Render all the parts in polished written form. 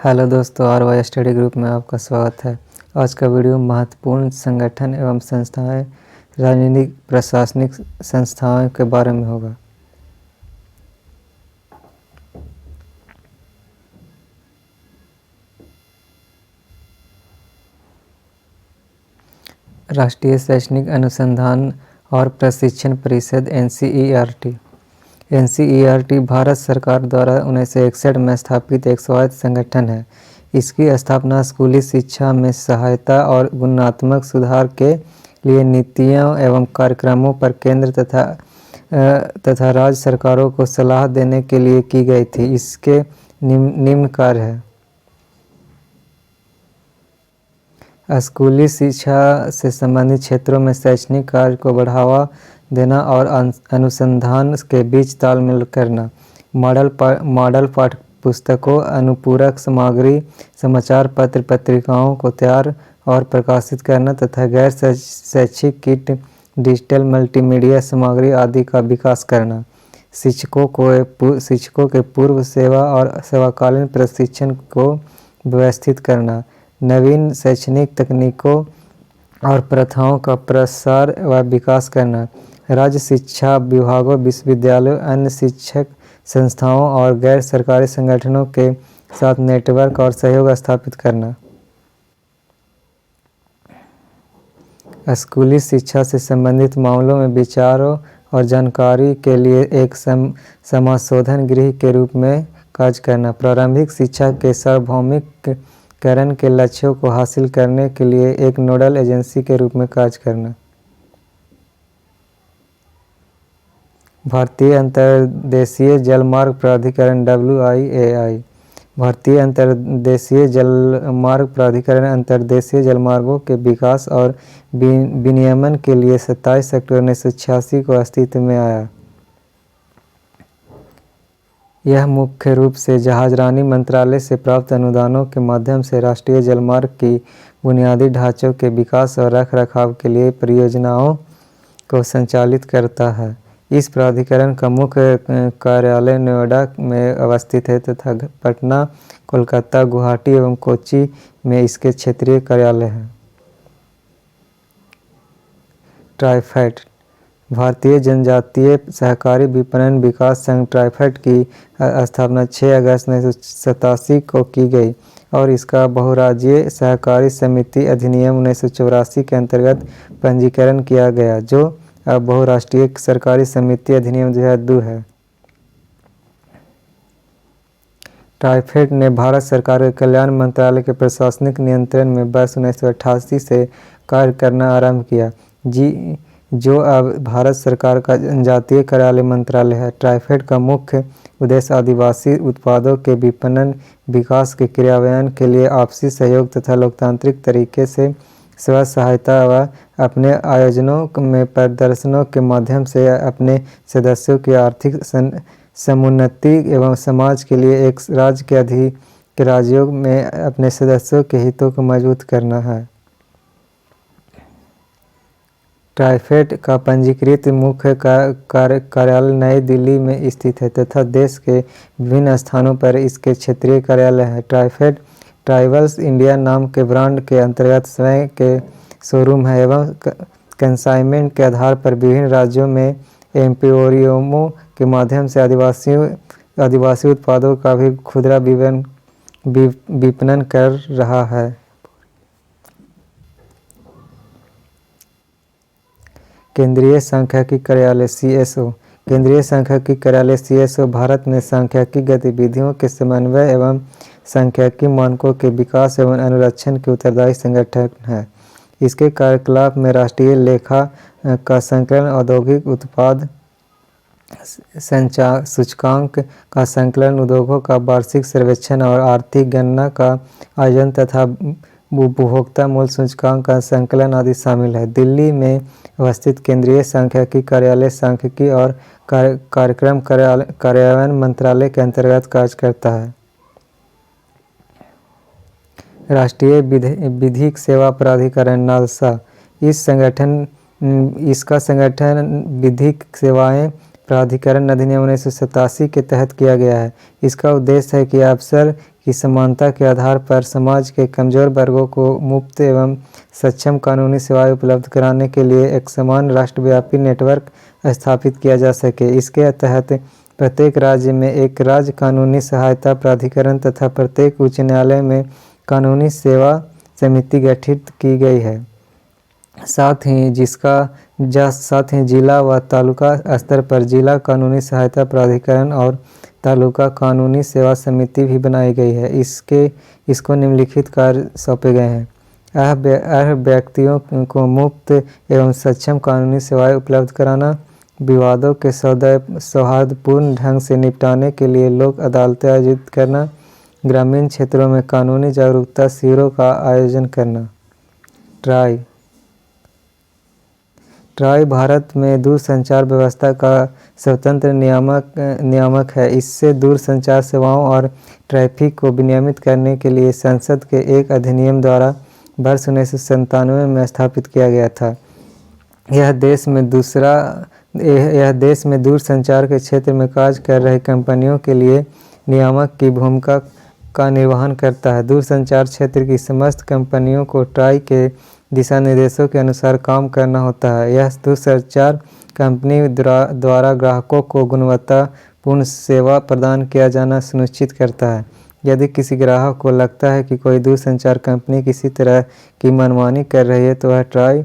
Hello दोस्तों, RY study group में आपका स्वागत है। आज का वीडियो महत्वपूर्ण संगठन एवं संस्थाएं, राजनीतिक प्रशासनिक संस्थाओं के बारे में होगा। राष्ट्रीय शैक्षणिक अनुसंधान और प्रशिक्षण परिषद NCERT भारत सरकार द्वारा 1961 में स्थापित एक स्वायत्त संगठन है। इसकी स्थापना स्कूली शिक्षा में सहायता और गुणात्मक सुधार के लिए नीतियों एवं कार्यक्रमों पर केंद्र तथा राज्य सरकारों को सलाह देने के लिए की गई थी। इसके निम्न कार्य है। स्कूली शिक्षा से संबंधित क्षेत्रों में शैक्षणिक कार्य को बढ़ावा देना और अनुसंधान के बीच तालमेल करना, मॉडल पाठ्य पुस्तकों, अनुपूरक सामग्री, समाचार पत्र पत्रिकाओं को तैयार और प्रकाशित करना तथा गैर शैक्षिक किट, डिजिटल मल्टीमीडिया सामग्री आदि का विकास करना, शिक्षकों के पूर्व सेवा और सेवाकालीन प्रशिक्षण को व्यवस्थित करना, नवीन शैक्षणिक तकनीकों और प्रथाओं का प्रसार व विकास करना, राज्य शिक्षा विभागों, विश्वविद्यालयों, अन्य शिक्षक संस्थाओं और गैर सरकारी संगठनों के साथ नेटवर्क और सहयोग स्थापित करना। स्कूली शिक्षा से संबंधित मामलों में विचारों और जानकारी के लिए एक समाशोधन गृह के रूप में कार्य करना, प्रारंभिक शिक्षा के सार्वभौमिकरण के लक्ष्यों को हासिल करने के लिए एक नोडल एजेंसी के रूप में कार्य करना, भारतीय अंतर्देशीय जलमार्ग प्राधिकरण WIAI, भारतीय अंतर्देशीय जलमार्ग प्राधिकरण अंतर्देशीय जलमार्गों के विकास और विनियमन के लिए 27 अक्टूबर 1986 को अस्तित्व में आया। यह मुख्य रूप से जहाजरानी मंत्रालय से प्राप्त अनुदानों के माध्यम से राष्ट्रीय जलमार्ग की बुनियादी ढांचों के विकास और रखरखाव के लिए परियोजनाओं को संचालित करता है। इस प्राधिकरण का मुख्य कार्यालय नोएडा में अवस्थित है तथा पटना, कोलकाता, गुवाहाटी एवं कोच्चि में इसके क्षेत्रीय कार्यालय हैं। ट्राइफेड, भारतीय जनजातीय सहकारी विपणन विकास संघ ट्राइफेड की स्थापना 6 अगस्त 1987 को की गई और इसका बहुराज्यीय सहकारी समिति अधिनियम 1984 के अंतर्गत पंजीकरण किया गया, जो अब बहुराष्ट्रीय सरकारी समिति अधिनियम 2002 है। ट्राइफेड ने भारत सरकार के कल्याण मंत्रालय के प्रशासनिक नियंत्रण में वर्ष 1988 से कार्य करना आरंभ किया, जो अब भारत सरकार का जनजातीय कार्यालय मंत्रालय है। ट्राइफेड का मुख्य उद्देश्य आदिवासी उत्पादों के विपणन, विकास के क्रियान्वयन के लिए आपसी सहयोग तथा लोकतांत्रिक तरीके से स्व सहायता व अपने आयोजनों में प्रदर्शनों के माध्यम से अपने सदस्यों की आर्थिक समुन्नति एवं समाज के लिए एक राज्य के राज्यों में अपने सदस्यों के हितों को मजबूत करना है। ट्राइफेड का पंजीकृत मुख्य कार्यालय नई दिल्ली में स्थित है तथा देश के विभिन्न स्थानों पर इसके क्षेत्रीय कार्यालय हैं। ट्राइफेड ट्राइबल्स इंडिया नाम के ब्रांड के अंतर्गत स्वयं के शोरूम है एवं कंसाइनमेंट के आधार पर विभिन्न राज्यों में एम्पोरियमों के माध्यम से आदिवासी उत्पादों का भी खुदरा विपणन कर रहा है। केंद्रीय सांख्यिकी कार्यालय CSO, केंद्रीय सांख्यिकी कार्यालय CSO भारत में सांख्यिकी गतिविधियों के समन्वय एवं सांख्यिकी मानकों के विकास एवं अनुरक्षण के उत्तरदायी संगठन है। इसके कार्यकलाप में राष्ट्रीय लेखा का संकलन, औद्योगिक उत्पाद सूचकांक का संकलन, उद्योगों का वार्षिक सर्वेक्षण और आर्थिक गणना का आयोजन तथा उपभोक्ता मूल्य सूचकांक का संकलन आदि शामिल है। दिल्ली में अवस्थित केंद्रीय सांख्यिकी कार्यालय सांख्यिकी और कार्यक्रम कार्यान्वयन मंत्रालय के अंतर्गत कार्य करता है। राष्ट्रीय विधिक सेवा प्राधिकरण नालसा, इसका संगठन विधिक सेवाएं प्राधिकरण अधिनियम 1987 के तहत किया गया है। इसका उद्देश्य है कि अवसर की समानता के आधार पर समाज के कमजोर वर्गों को मुफ्त एवं सक्षम कानूनी सेवाएं उपलब्ध कराने के लिए एक समान राष्ट्रव्यापी नेटवर्क स्थापित किया जा सके। इसके तहत प्रत्येक राज्य में एक राज्य कानूनी सहायता प्राधिकरण तथा प्रत्येक उच्च न्यायालय में कानूनी सेवा समिति गठित की गई है। साथ ही जिला व तालुका स्तर पर जिला कानूनी सहायता प्राधिकरण और तालुका कानूनी सेवा समिति भी बनाई गई है। इसको निम्नलिखित कार्य सौंपे गए हैं। अर्ह व्यक्तियों को मुफ्त एवं सक्षम कानूनी सेवाएं उपलब्ध कराना, विवादों के सौहार्दपूर्ण ढंग से निपटाने के लिए लोक अदालतें आयोजित करना, ग्रामीण क्षेत्रों में कानूनी जागरूकता शिविरों का आयोजन करना। ट्राई भारत में दूरसंचार व्यवस्था का स्वतंत्र नियामक है। इससे दूरसंचार सेवाओं और ट्रैफिक को विनियमित करने के लिए संसद के एक अधिनियम द्वारा वर्ष 1997 में स्थापित किया गया था। यह देश में दूरसंचार के क्षेत्र में कार्य कर रही कंपनियों के लिए नियामक की भूमिका का निर्वहन करता है। दूरसंचार क्षेत्र की समस्त कंपनियों को ट्राई के दिशा निर्देशों के अनुसार काम करना होता है। यह दूरसंचार कंपनी द्वारा ग्राहकों को गुणवत्तापूर्ण सेवा प्रदान किया जाना सुनिश्चित करता है। यदि किसी ग्राहक को लगता है कि कोई दूरसंचार कंपनी किसी तरह की मनमानी कर रही है तो वह ट्राई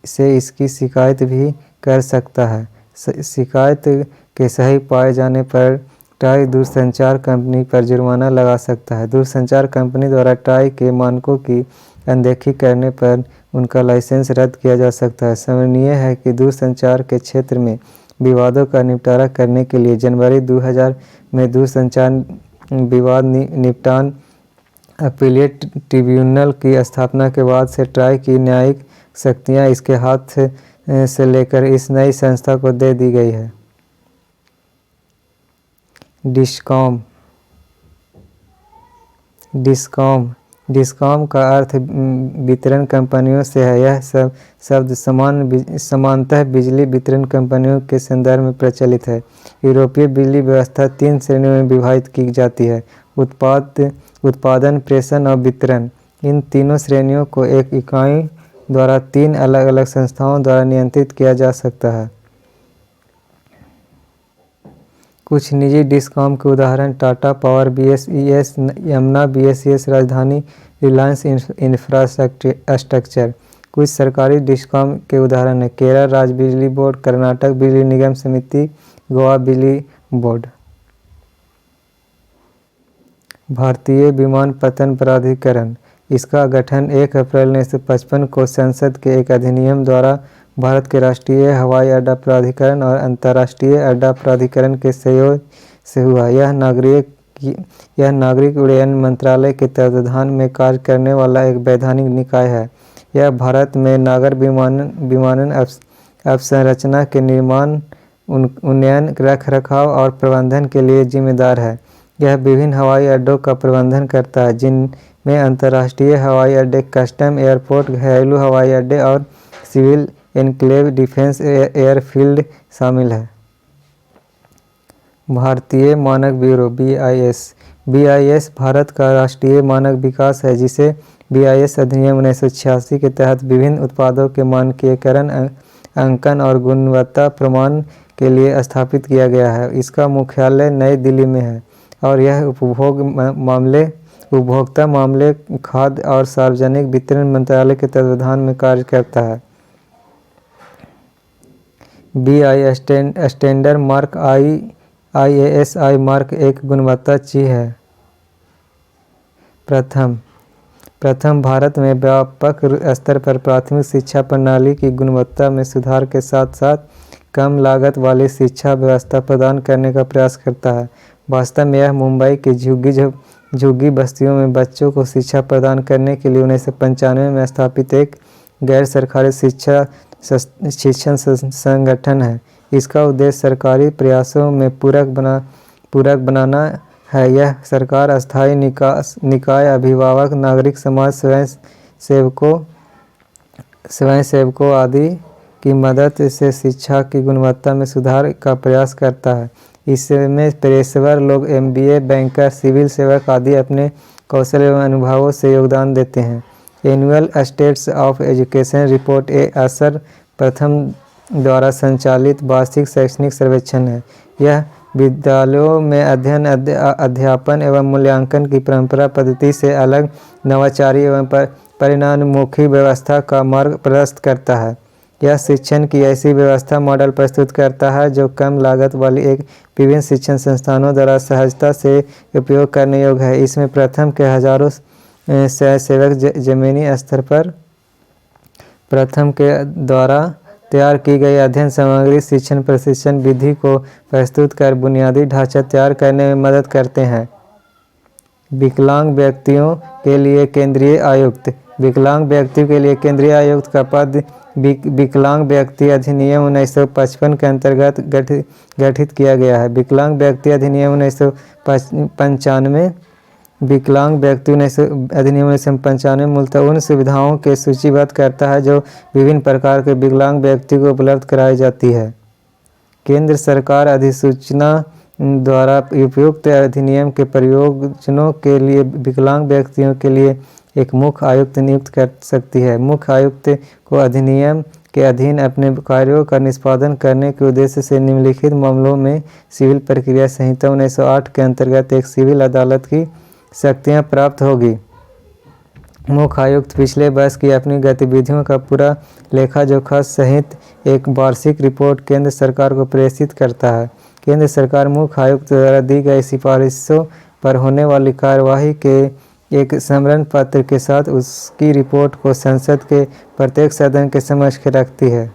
से इसकी शिकायत भी कर सकता है। शिकायत के सही पाए जाने पर ट्राई दूरसंचार कंपनी पर जुर्माना लगा सकता है। दूरसंचार कंपनी द्वारा ट्राई के मानकों की अनदेखी करने पर उनका लाइसेंस रद्द किया जा सकता है। स्मरणीय है कि दूरसंचार के क्षेत्र में विवादों का निपटारा करने के लिए जनवरी 2000 में दूरसंचार विवाद निपटान अपीलेट ट्रिब्यूनल की स्थापना के बाद से ट्राई की न्यायिक शक्तियां इसके हाथ से लेकर इस नई संस्था को दे दी गई है। डिस्कॉम का अर्थ वितरण कंपनियों से है। यह शब्द सामान्यतः बिजली वितरण कंपनियों के संदर्भ में प्रचलित है। यूरोपीय बिजली व्यवस्था 3 श्रेणियों में विभाजित की जाती है: उत्पादन, प्रेषण और वितरण। इन तीनों श्रेणियों को एक इकाई द्वारा 3 अलग-अलग संस्थाओं द्वारा नियंत्रित किया जा सकता है। कुछ निजी डिस्कॉम के उदाहरण Tata power, BSES, Yamuna BSES, राजधानी, रिलायंस इंफ्रास्ट्रक्चर। कुछ सरकारी डिस्कॉम के उदाहरण हैं केरल राज्य बिजली बोर्ड, कर्नाटक बिजली निगम समिति, गोवा बिजली बोर्ड। भारतीय विमानपत्तन प्राधिकरण। इसका गठन 1 अप्रैल 1955 को संसद के एक अधिनियम द्वारा भारत के राष्ट्रीय हवाई अड्डा प्राधिकरण और अंतर्राष्ट्रीय अड्डा प्राधिकरण के सहयोग से हुआ। यह नागरिक उड्डयन मंत्रालय के तत्वावधान में कार्य करने वाला एक वैधानिक निकाय है। यह भारत में नागर विमानन अवसंरचना के निर्माण, उन्नयन, रखरखाव और प्रबंधन के लिए जिम्मेदार है। यह विभिन्न हवाई अड्डों का प्रबंधन करता है जिनमें अंतर्राष्ट्रीय हवाई अड्डे, कस्टम एयरपोर्ट, घरेलू हवाई अड्डे और सिविल एन्क्लेव डिफेंस एयरफील्ड शामिल है। भारतीय मानक ब्यूरो BIS भारत का राष्ट्रीय मानक विकास है जिसे BIS अधिनियम 1986 के तहत विभिन्न उत्पादों के मानकीकरण, अंकन और गुणवत्ता प्रमाण के लिए स्थापित किया गया है। इसका मुख्यालय नई दिल्ली में है और यह उपभोक्ता मामले, खाद्य और सार्वजनिक वितरण मंत्रालय के तत्वावधान में कार्य करता है। BI standard mark IASI mark एक गुणवत्ता चिह्न है। प्रथम भारत में व्यापक स्तर पर प्राथमिक शिक्षा प्रणाली की गुणवत्ता में सुधार के साथ साथ कम लागत वाली शिक्षा व्यवस्था प्रदान करने का प्रयास करता है। वास्तव में यह मुंबई की झुग्गी बस्तियों में बच्चों को शिक्षा प्रदान करने के लिए 1995 में स्थापित एक गैर सरकारी शिक्षण संगठन है। इसका उद्देश्य सरकारी प्रयासों में पूरक बनाना है। यह सरकार, अस्थायी निकाय, अभिभावक, नागरिक समाज, स्वयंसेवकों आदि की मदद से शिक्षा की गुणवत्ता में सुधार का प्रयास करता है। इसमें पेशेवर लोग MBA, बैंकर, सिविल सेवक आदि अपने कौशल एवं अनुभवों से योगदान देते हैं। Annual states of education report असर प्रथम द्वारा संचालित वार्षिक शैक्षणिक सर्वेक्षण है। यह विद्यालयों में अध्ययन, अध्यापन एवं मूल्यांकन की परंपरा पद्धति से अलग नवाचारी एवं परिणामोन्मुखी व्यवस्था का मार्ग प्रशस्त करता है। यह शिक्षण की ऐसी व्यवस्था मॉडल प्रस्तुत करता है जो कम लागत वाली एक विभिन्न शिक्षण संस्थानों द्वारा सहजता से उपयोग करने योग्य है। इसमें प्रथम के हजारों स्वयंसेवक जमीनी स्तर पर प्रथम के द्वारा तैयार की गई अध्ययन सामग्री शिक्षण प्रशिक्षण विधि को प्रस्तुत कर बुनियादी ढांचा तैयार करने में मदद करते हैं। विकलांग व्यक्तियों के लिए केंद्रीय आयुक्त। विकलांग व्यक्तियों के लिए केंद्रीय आयुक्त का पद विकलांग व्यक्ति अधिनियम 1955 के अंतर्गत गठित किया गया है। विकलांग व्यक्ति अधिनियम 1995 विकलांग व्यक्ति अधिनियम 1995 मूलतः उन सुविधाओं के सूचीबद्ध करता है जो विभिन्न प्रकार के विकलांग व्यक्ति को उपलब्ध कराई जाती है। केंद्र सरकार अधिसूचना द्वारा उपयुक्त अधिनियम के प्रयोजनों के लिए विकलांग व्यक्तियों के लिए एक मुख्य आयुक्त नियुक्त कर सकती है। मुख्य आयुक्त को अधिनियम के अधीन अपने कार्यों का निष्पादन करने के उद्देश्य से निम्नलिखित मामलों में सिविल प्रक्रिया संहिता 1908 के अंतर्गत एक सिविल अदालत की शक्तियां प्राप्त होगी। मुख्य आयुक्त पिछले वर्ष की अपनी गतिविधियों का पूरा लेखा जोखा सहित एक वार्षिक रिपोर्ट केंद्र सरकार को प्रेषित करता है। केंद्र सरकार मुख्य आयुक्त द्वारा दी गई सिफारिशों पर होने वाली कार्यवाही के एक स्मरण पत्र के साथ उसकी रिपोर्ट को संसद के प्रत्येक सदन के समक्ष रखती है।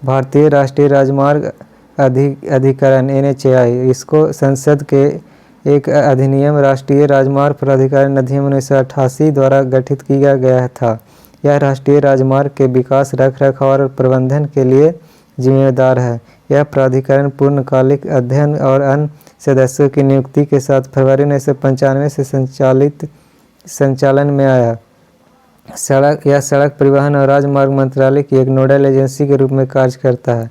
भारतीय राष्ट्रीय राजमार्ग अधिकरण NHAI, इसको संसद के एक अधिनियम राष्ट्रीय राजमार्ग प्राधिकरण अधिनियम 1988 द्वारा गठित किया गया था। यह राष्ट्रीय राजमार्ग के विकास, रखरखाव और प्रबंधन के लिए जिम्मेदार है। यह प्राधिकरण पूर्णकालिक अध्ययन और अन्य सदस्यों की नियुक्ति के साथ फरवरी 1995 से संचालन में आया। यह सड़क परिवहन और राजमार्ग मंत्रालय की एक नोडल एजेंसी के रूप में कार्य करता है।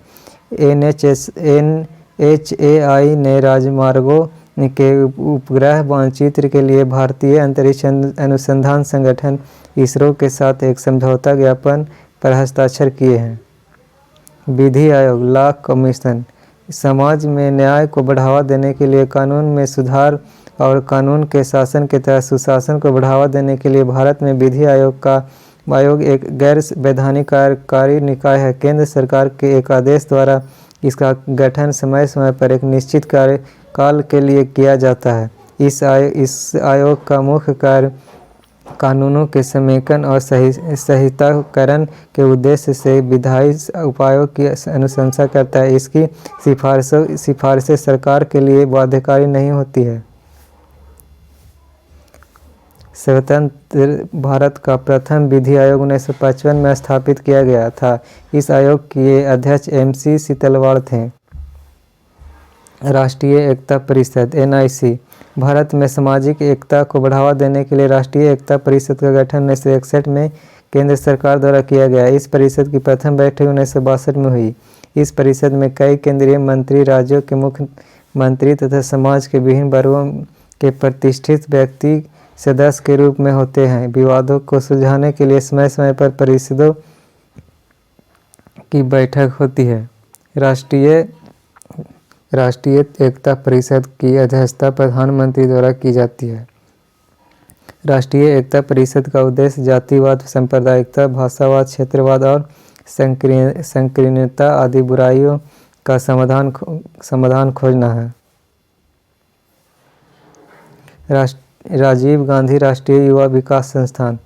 NHAI ने राजमार्गों के उपग्रह मानचित्र के लिए भारतीय अंतरिक्ष अनुसंधान संगठन ISRO के साथ एक समझौता ज्ञापन पर हस्ताक्षर किए हैं। विधि आयोग, लॉ कमीशन, समाज में न्याय को बढ़ावा देने के लिए कानून में सुधार और कानून के शासन के तहत सुशासन को बढ़ावा देने के लिए भारत में विधि आयोग एक गैर वैधानिक कार्यकारी निकाय है। केंद्र सरकार के एक आदेश द्वारा इसका गठन समय समय पर एक निश्चित कार्यकाल के लिए किया जाता है। इस आयोग का मुख्य कार्य कानूनों के समेकन और संहिताकरण के उद्देश्य से विधायी उपायों की अनुशंसा करता है। इसकी सिफारिशें सरकार के लिए बाध्यकारी नहीं होती है। स्वतंत्र भारत का प्रथम विधि आयोग 1955 में स्थापित किया गया था। इस आयोग के अध्यक्ष MC सीतलवाड़ थे। राष्ट्रीय एकता परिषद NIC, भारत में सामाजिक एकता को बढ़ावा देने के लिए राष्ट्रीय एकता परिषद का गठन 1961 में केंद्र सरकार द्वारा किया गया। इस परिषद की प्रथम बैठक 1962 में हुई। इस परिषद में कई केंद्रीय मंत्री, राज्यों के मुख्यमंत्री तथा समाज के विभिन्न वर्गों के प्रतिष्ठित व्यक्ति सदस्य के रूप में होते हैं। विवादों को सुलझाने के लिए समय समय पर परिषदों की बैठक होती है। राष्ट्रीय एकता परिषद की अध्यक्षता प्रधानमंत्री द्वारा की जाती है। राष्ट्रीय एकता परिषद का उद्देश्य जातिवाद, सांप्रदायिकता, भाषावाद, क्षेत्रवाद और संकीर्णता आदि बुराइयों का समाधान खोजना है। राजीव गांधी राष्ट्रीय युवा विकास संस्थान,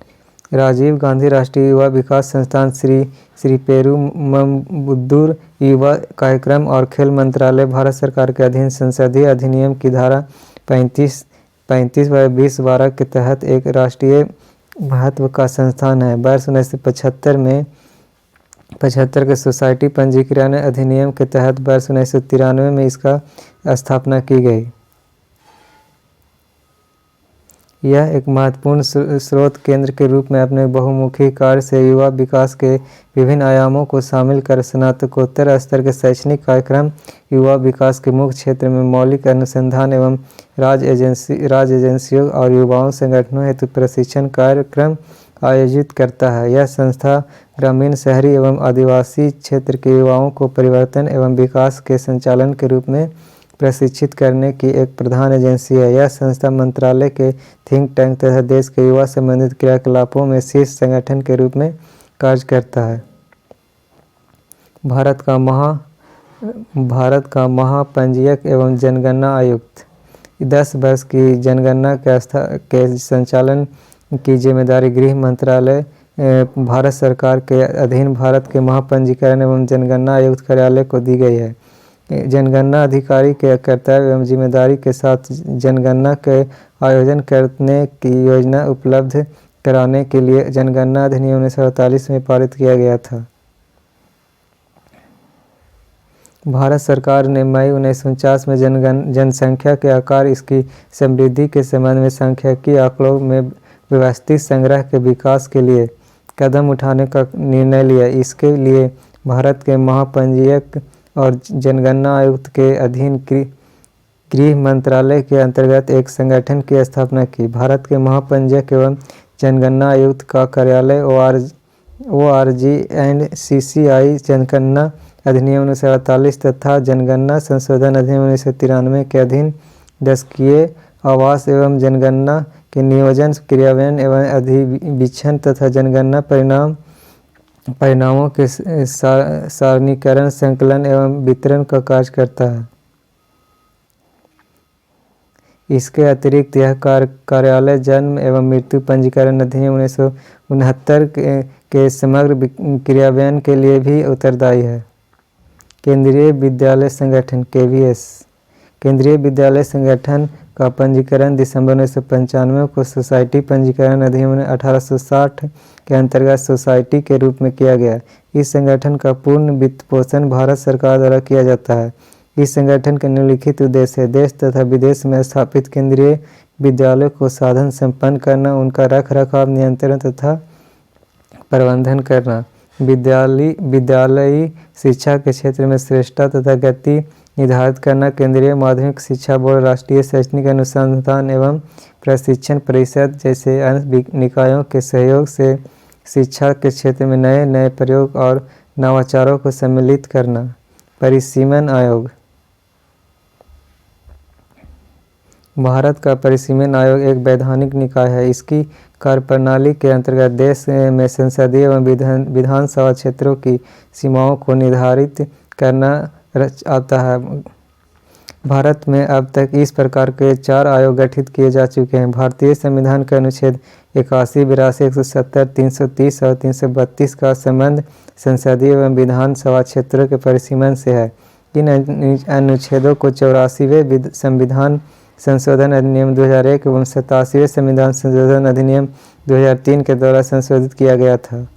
राजीव गांधी राष्ट्रीय युवा विकास संस्थान श्री पेरुमबुदूर युवा कार्यक्रम और खेल मंत्रालय भारत सरकार के अधीन संसदीय अधिनियम की धारा 35/2012 के तहत एक राष्ट्रीय महत्व का संस्थान है। वर्ष 1975 में 75 के सोसाइटी पंजीकरण अधिनियम के तहत वर्ष 1993 में इसका स्थापना की गई। यह एक महत्वपूर्ण स्रोत केंद्र के रूप में अपने बहुमुखी कार्य से युवा विकास के विभिन्न आयामों को शामिल कर स्नातकोत्तर स्तर के शैक्षणिक कार्यक्रम, युवा विकास के मुख्य क्षेत्र में मौलिक अनुसंधान एवं राज्य एजेंसियों और युवाओं संगठनों हेतु प्रशिक्षण कार्यक्रम आयोजित करता है। यह संस्था ग्रामीण, शहरी एवं आदिवासी क्षेत्र के युवाओं को परिवर्तन एवं विकास के संचालन के रूप में प्रशिक्षित करने की एक प्रधान एजेंसी है। यह संस्था मंत्रालय के थिंक टैंक तथा देश के युवा संबंधित क्रियाकलापों में शीर्ष संगठन के रूप में कार्य करता है। भारत का महापंजीयक एवं जनगणना आयुक्त 10 वर्ष की जनगणना के संचालन की जिम्मेदारी गृह मंत्रालय भारत सरकार के अधीन भारत के महापंजीकरण एवं जनगणना आयुक्त कार्यालय को दी गई है। जनगणना अधिकारी के कर्तव्य एवं जिम्मेदारी के साथ जनगणना के आयोजन करने की योजना उपलब्ध कराने के लिए जनगणना अधिनियम 1948 में पारित किया गया था। भारत सरकार ने मई 1949 में जनसंख्या के आकार, इसकी समृद्धि के संबंध में सांख्यिकीय आंकड़ों में व्यवस्थित संग्रह के विकास के लिए कदम उठाने का निर्णय लिया। इसके लिए भारत के महापंजीयक और जनगणना आयुक्त के अधीन गृह मंत्रालय के अंतर्गत एक संगठन की स्थापना की। भारत के महापंजीयक एवं जनगणना आयुक्त का कार्यालय ORG&CCI जनगणना अधिनियम 1948 तथा जनगणना संशोधन अधिनियम 1993 के अधीन दशकीय आवास एवं जनगणना के नियोजन, क्रियान्वयन एवं अधिवीक्षण तथा जनगणना परिणामों के सारणीकरण, संकलन एवं वितरण का कार्य करता है। इसके अतिरिक्त यह कार्यालय जन्म एवं मृत्यु पंजीकरण अधिनियम 1969 के समग्र क्रियान्वयन के लिए भी उत्तरदायी है। केंद्रीय विद्यालय संगठन KVS केंद्रीय विद्यालय संगठन का पंजीकरण दिसंबर 1995 को सोसाइटी पंजीकरण अधिनियम 1860 के अंतर्गत सोसाइटी के रूप में किया गया। इस संगठन का पूर्ण वित्त पोषण भारत सरकार द्वारा किया जाता है। इस संगठन का निम्नलिखित उद्देश्य है: देश तथा विदेश में स्थापित केंद्रीय विद्यालयों को साधन संपन्न करना, उनका रख रखाव, नियंत्रण तथा प्रबंधन करना, विद्यालयी शिक्षा के क्षेत्र में श्रेष्ठता तथा गति निर्धारित करना, केंद्रीय माध्यमिक शिक्षा बोर्ड, राष्ट्रीय शैक्षणिक अनुसंधान एवं प्रशिक्षण परिषद जैसे अन्य निकायों के सहयोग से शिक्षा के क्षेत्र में नए नए प्रयोग और नवाचारों को सम्मिलित करना। परिसीमन आयोग भारत का परिसीमन आयोग एक वैधानिक निकाय है। इसकी कार्यप्रणाली के अंतर्गत देश में संसदीय एवं विधानसभा क्षेत्रों की सीमाओं को निर्धारित करना आता है। भारत में अब तक इस प्रकार के 4 आयोग गठित किए जा चुके हैं। भारतीय संविधान के अनुच्छेद 81, 82, 170, 330 और 332 का संबंध संसदीय एवं विधानसभा क्षेत्रों के परिसीमन से है। इन अनुच्छेदों को 84वें संविधान संशोधन अधिनियम 2001 एवं 87वें संविधान संशोधन अधिनियम 2003 के द्वारा संशोधित किया गया था।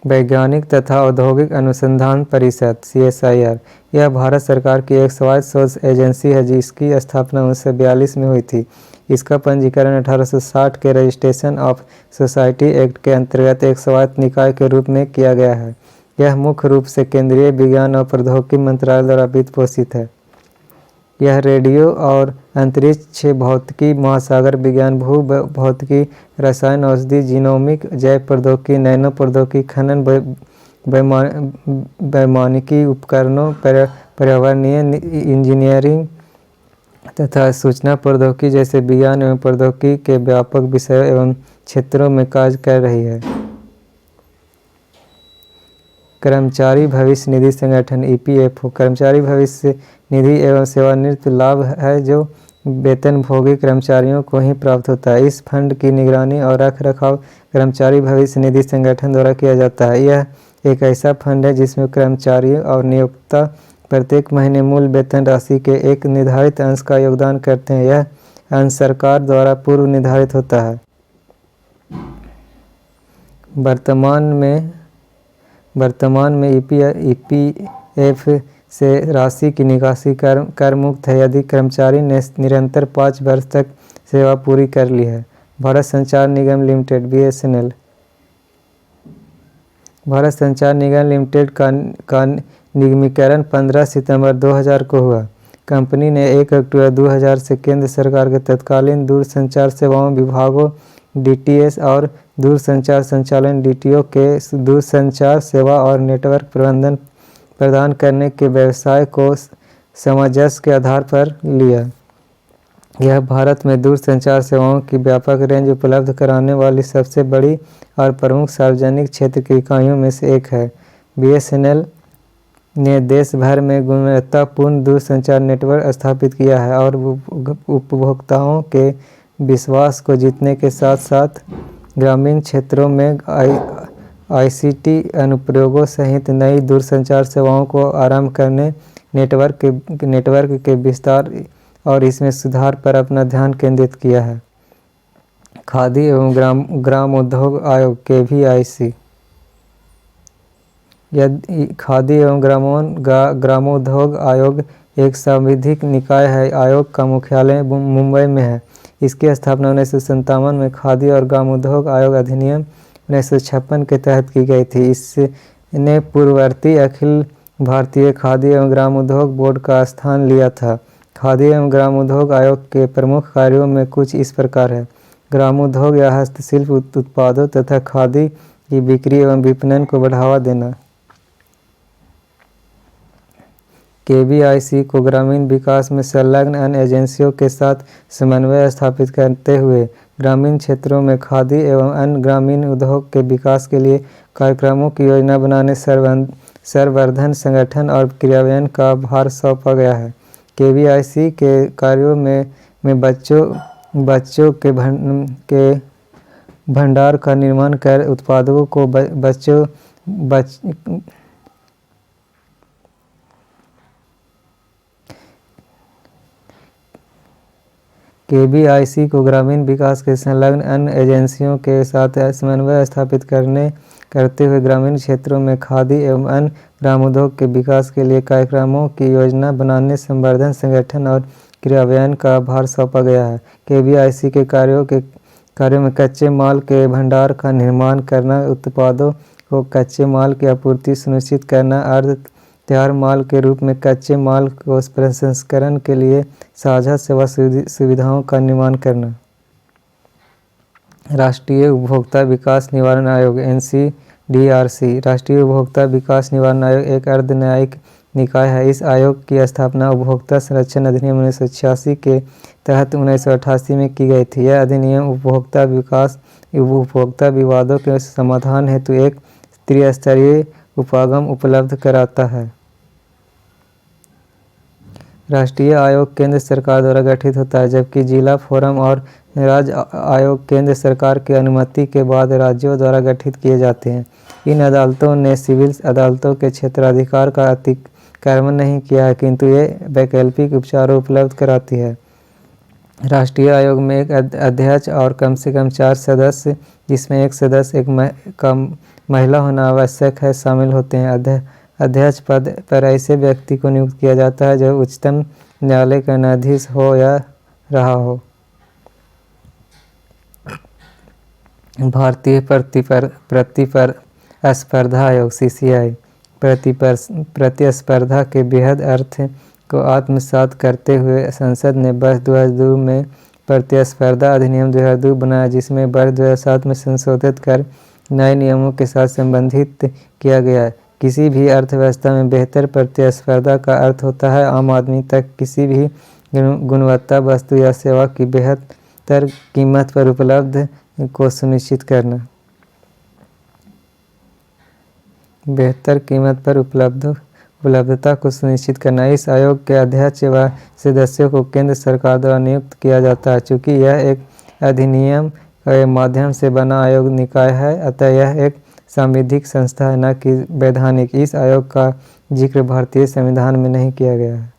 वैज्ञानिक तथा औद्योगिक अनुसंधान परिषद CSIR यह भारत सरकार की एक स्वायत्त शोध एजेंसी है जिसकी स्थापना 1942 में हुई थी। इसका पंजीकरण 1860 के रजिस्ट्रेशन ऑफ सोसाइटी एक्ट के अंतर्गत एक स्वायत्त निकाय के रूप में किया गया है। यह मुख्य रूप से केंद्रीय विज्ञान और प्रौद्योगिकी मंत्रालय द्वारा वित्त पोषित है। यह रेडियो और अंतरिक्ष भौतिकी, महासागर विज्ञान, भू भौतिकी, रसायन, औषधि, जीनोमिक, जैव प्रौद्योगिकी, नैनो प्रौद्योगिकी, खनन, वैमानिकी उपकरणों, पर्यावरणीय इंजीनियरिंग तथा सूचना प्रौद्योगिकी जैसे विज्ञान एवं प्रौद्योगिकी के व्यापक विषयों एवं क्षेत्रों में कार्य कर रही है। कर्मचारी भविष्य निधि संगठन EPFO कर्मचारी भविष्य निधि एवं सेवानिवृत्ति लाभ है जो वेतनभोगी कर्मचारियों को ही प्राप्त होता है। इस फंड की निगरानी और रख रखाव कर्मचारी भविष्य निधि संगठन द्वारा किया जाता है। यह एक ऐसा फंड है जिसमें कर्मचारियों और नियोक्ता प्रत्येक महीने मूल वेतन राशि के एक निर्धारित अंश का योगदान करते हैं। यह अंश सरकार द्वारा पूर्व निर्धारित होता है। वर्तमान में EPF से राशि की निकासी कर मुक्त है यदि कर्मचारी ने निरंतर 5 वर्ष तक सेवा पूरी कर ली है। भारत संचार निगम लिमिटेड BSNL। भारत संचार निगम लिमिटेड का निगमीकरण 15 सितंबर 2000 को हुआ। कंपनी ने 1 अक्टूबर 2000 से केंद्र सरकार के तत्कालीन दूरसंचार सेवाओं विभागों DTS और दूरसंचार संचालन DTO के दूरसंचार सेवा और नेटवर्क प्रदान करने के व्यवसाय को सामंजस्य के आधार पर लिया। यह भारत में दूरसंचार सेवाओं की व्यापक रेंज उपलब्ध कराने वाली सबसे बड़ी और प्रमुख सार्वजनिक क्षेत्र की इकाइयों में से एक है। BSNL ने देश भर में गुणवत्तापूर्ण दूरसंचार नेटवर्क स्थापित किया है और उपभोक्ताओं के विश्वास को जीतने के साथ साथ ग्रामीण क्षेत्रों में ICT अनुप्रयोगों सहित नई दूरसंचार सेवाओं को आरंभ करने, नेटवर्क के विस्तार और इसमें सुधार पर अपना ध्यान केंद्रित किया है। खादी एवं ग्रामोद्योग आयोग KVIC। खादी एवं ग्रामोद्योग आयोग एक संवैधानिक निकाय है। आयोग का मुख्यालय मुंबई में है। इसकी स्थापना 1957 में खादी और ग्रामोद्योग आयोग अधिनियम 1956 के तहत की गई थी। इसने पूर्ववर्ती अखिल भारतीय खादी एवं ग्रामोद्योग बोर्ड का स्थान लिया था। खादी एवं ग्रामोद्योग आयोग के प्रमुख कार्यों में कुछ इस प्रकार है। ग्रामोद्योग या हस्तशिल्प उत्पादों तथा खादी की बिक्री एवं विपणन को बढ़ावा देना। KVIC को ग्रामीण विकास में संलग्न अन्य एजेंसियों के साथ समन्वय स्थापित करते हुए ग्रामीण क्षेत्रों में खादी एवं अन्य ग्रामीण उद्योग के विकास के लिए कार्यक्रमों की योजना बनाने, संवर्धन, संगठन और क्रियान्वयन का भार सौंपा गया है। KVIC के कार्यों में बच्चों के भंडार का निर्माण कर उत्पादों को KVIC को ग्रामीण विकास के संलग्न अन्य एजेंसियों के साथ समन्वय स्थापित करते हुए ग्रामीण क्षेत्रों में खादी एवं अन्य ग्रामोद्योग के विकास के लिए कार्यक्रमों की योजना बनाने, संवर्धन, संगठन और क्रियान्वयन का भार सौंपा गया है। KVIC के कार्यों में कच्चे माल के भंडार का निर्माण करना, उत्पादों को कच्चे माल की आपूर्ति सुनिश्चित करना, अर्ध तैयार माल के रूप में कच्चे माल को प्रसंस्करण के लिए साझा सेवा सुविधाओं का निर्माण करना। राष्ट्रीय उपभोक्ता विकास निवारण आयोग NCDRC। राष्ट्रीय उपभोक्ता विकास निवारण आयोग एक अर्धन्यायिक निकाय है। इस आयोग की स्थापना उपभोक्ता संरक्षण अधिनियम 1986 के तहत 1988 में की गई थी। यह अधिनियम उपभोक्ता विवादों के समाधान हेतु एक त्रिस्तरीय उपागम उपलब्ध कराता है। राष्ट्रीय आयोग केंद्र सरकार द्वारा गठित होता है, जबकि जिला, फोरम और राज्य आयोग केंद्र सरकार की अनुमति के बाद राज्यों द्वारा गठित किए जाते हैं। इन अदालतों ने सिविल अदालतों के क्षेत्राधिकार का अतिक्रमण नहीं किया है, किंतु ये वैकल्पिक उपचार उपलब्ध कराती है। राष्ट्रीय आयोग में एक अध्यक्ष और कम से कम 4 सदस्य, जिसमें एक सदस्य का महिला होना आवश्यक है, शामिल होते हैं। अध्यक्ष पद पर ऐसे व्यक्ति को नियुक्त किया जाता है जो उच्चतम न्यायालय का न्यायाधीश हो या रहा हो। भारतीय प्रतिस्पर्धा आयोग CCI प्रतिस्पर्धा के बृहद अर्थ को आत्मसात करते हुए संसद ने वर्ष 2002 में प्रतिस्पर्धा अधिनियम 2002 बनाया, जिसमें वर्ष 2007 में संशोधित कर नए नियमों के साथ संबंधित किया गया। किसी भी अर्थव्यवस्था में बेहतर प्रतिस्पर्धा का अर्थ होता है आम आदमी तक किसी भी गुणवत्ता वस्तु या सेवा की बेहतर कीमत पर उपलब्ध को सुनिश्चित करना। बेहतर कीमत पर उपलब्धता को सुनिश्चित करना। इस आयोग के अध्यक्ष व सदस्यों को केंद्र सरकार द्वारा नियुक्त किया जाता है। चूँकि यह एक अधिनियम के माध्यम से बना आयोग निकाय है, अतः यह एक सांविधिक संस्था है, न कि वैधानिक। इस आयोग का जिक्र भारतीय संविधान में नहीं किया गया है।